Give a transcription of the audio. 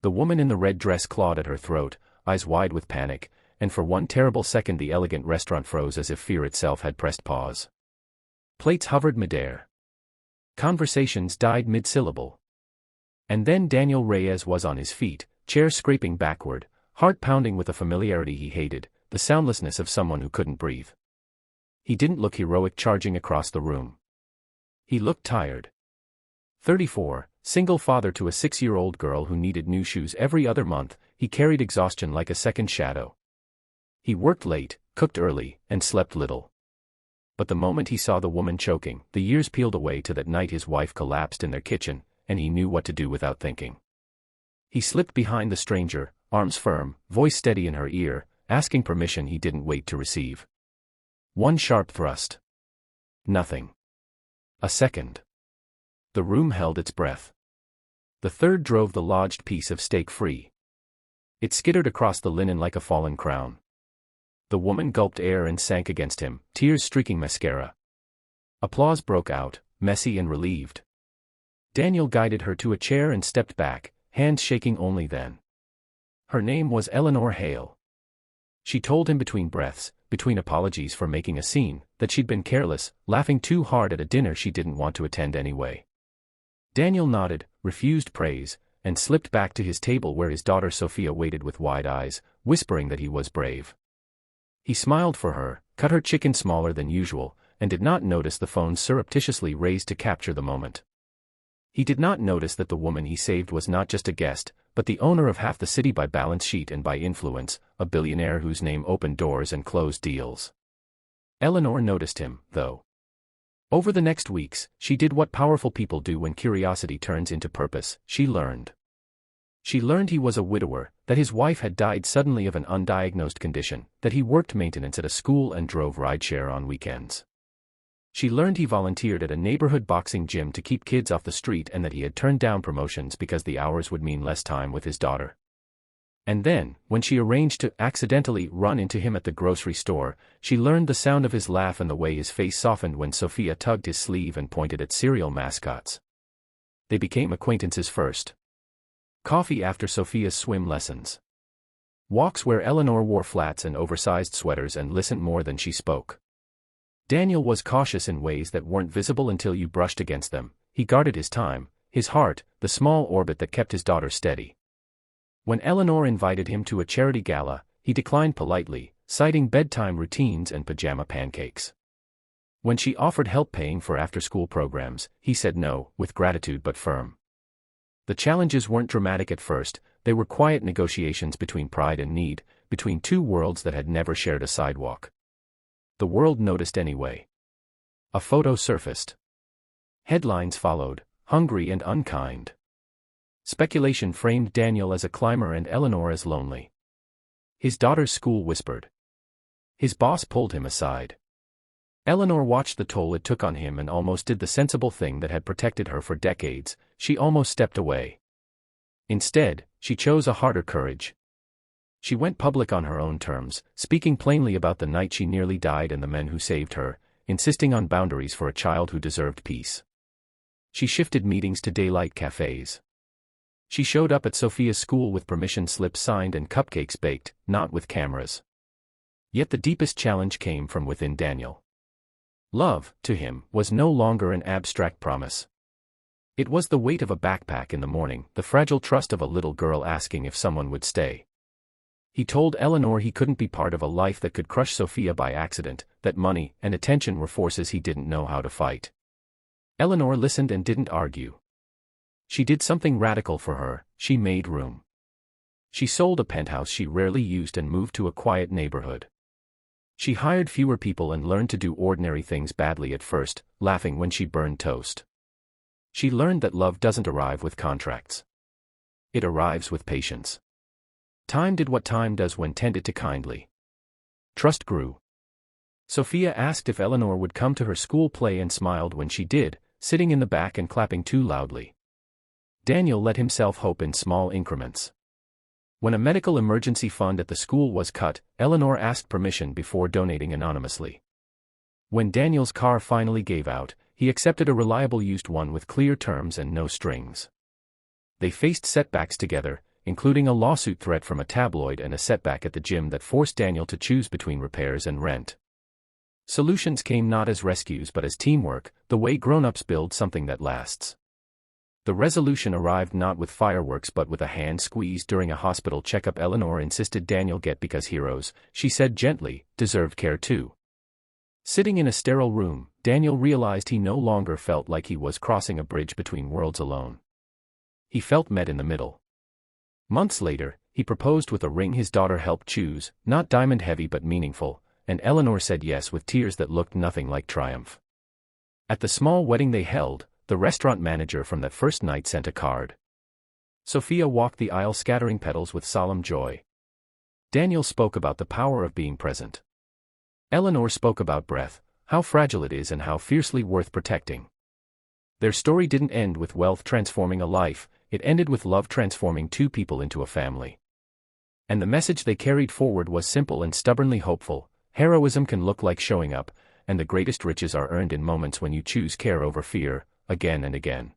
The woman in the red dress clawed at her throat, eyes wide with panic, and for one terrible second the elegant restaurant froze as if fear itself had pressed pause. Plates hovered midair. Conversations died mid-syllable. And then Daniel Reyes was on his feet, chair scraping backward, heart pounding with a familiarity he hated, the soundlessness of someone who couldn't breathe. He didn't look heroic charging across the room. He looked tired. 34, single father to a 6-year-old girl who needed new shoes every other month, he carried exhaustion like a second shadow. He worked late, cooked early, and slept little. But the moment he saw the woman choking, the years peeled away to that night his wife collapsed in their kitchen, and he knew what to do without thinking. He slipped behind the stranger, arms firm, voice steady in her ear, asking permission he didn't wait to receive. One sharp thrust. Nothing. A second. The room held its breath. The third drove the lodged piece of steak free. It skittered across the linen like a fallen crown. The woman gulped air and sank against him, tears streaking mascara. Applause broke out, messy and relieved. Daniel guided her to a chair and stepped back, hands shaking only then. Her name was Eleanor Hale. She told him between breaths, between apologies for making a scene, that she'd been careless, laughing too hard at a dinner she didn't want to attend anyway. Daniel nodded, refused praise, and slipped back to his table where his daughter Sophia waited with wide eyes, whispering that he was brave. He smiled for her, cut her chicken smaller than usual, and did not notice the phone surreptitiously raised to capture the moment. He did not notice that the woman he saved was not just a guest, but the owner of half the city by balance sheet and by influence, a billionaire whose name opened doors and closed deals. Eleanor noticed him, though. Over the next weeks, she did what powerful people do when curiosity turns into purpose. She learned. She learned he was a widower, that his wife had died suddenly of an undiagnosed condition, that he worked maintenance at a school and drove rideshare on weekends. She learned he volunteered at a neighborhood boxing gym to keep kids off the street and that he had turned down promotions because the hours would mean less time with his daughter. And then, when she arranged to accidentally run into him at the grocery store, she learned the sound of his laugh and the way his face softened when Sophia tugged his sleeve and pointed at cereal mascots. They became acquaintances first. Coffee after Sophia's swim lessons. Walks where Eleanor wore flats and oversized sweaters and listened more than she spoke. Daniel was cautious in ways that weren't visible until you brushed against them. He guarded his time, his heart, the small orbit that kept his daughter steady. When Eleanor invited him to a charity gala, he declined politely, citing bedtime routines and pajama pancakes. When she offered help paying for after-school programs, he said no, with gratitude but firm. The challenges weren't dramatic at first, they were quiet negotiations between pride and need, between two worlds that had never shared a sidewalk. The world noticed anyway. A photo surfaced. Headlines followed, hungry and unkind. Speculation framed Daniel as a climber and Eleanor as lonely. His daughter's school whispered. His boss pulled him aside. Eleanor watched the toll it took on him and almost did the sensible thing that had protected her for decades. She almost stepped away. Instead, she chose a harder courage. She went public on her own terms, speaking plainly about the night she nearly died and the men who saved her, insisting on boundaries for a child who deserved peace. She shifted meetings to daylight cafes. She showed up at Sophia's school with permission slips signed and cupcakes baked, not with cameras. Yet the deepest challenge came from within Daniel. Love, to him, was no longer an abstract promise. It was the weight of a backpack in the morning, the fragile trust of a little girl asking if someone would stay. He told Eleanor he couldn't be part of a life that could crush Sophia by accident, that money and attention were forces he didn't know how to fight. Eleanor listened and didn't argue. She did something radical for her, she made room. She sold a penthouse she rarely used and moved to a quiet neighborhood. She hired fewer people and learned to do ordinary things badly at first, laughing when she burned toast. She learned that love doesn't arrive with contracts. It arrives with patience. Time did what time does when tended to kindly. Trust grew. Sophia asked if Eleanor would come to her school play and smiled when she did, sitting in the back and clapping too loudly. Daniel let himself hope in small increments. When a medical emergency fund at the school was cut, Eleanor asked permission before donating anonymously. When Daniel's car finally gave out, he accepted a reliable used one with clear terms and no strings. They faced setbacks together, including a lawsuit threat from a tabloid and a setback at the gym that forced Daniel to choose between repairs and rent. Solutions came not as rescues but as teamwork, the way grown-ups build something that lasts. The resolution arrived not with fireworks but with a hand squeeze during a hospital checkup. Eleanor insisted Daniel get because heroes, she said gently, deserved care too. Sitting in a sterile room, Daniel realized he no longer felt like he was crossing a bridge between worlds alone. He felt met in the middle. Months later, he proposed with a ring his daughter helped choose, not diamond-heavy but meaningful, and Eleanor said yes with tears that looked nothing like triumph. At the small wedding they held, the restaurant manager from that first night sent a card. Sophia walked the aisle scattering petals with solemn joy. Daniel spoke about the power of being present. Eleanor spoke about breath, how fragile it is and how fiercely worth protecting. Their story didn't end with wealth transforming a life, it ended with love transforming two people into a family. And the message they carried forward was simple and stubbornly hopeful: heroism can look like showing up, and the greatest riches are earned in moments when you choose care over fear, again and again.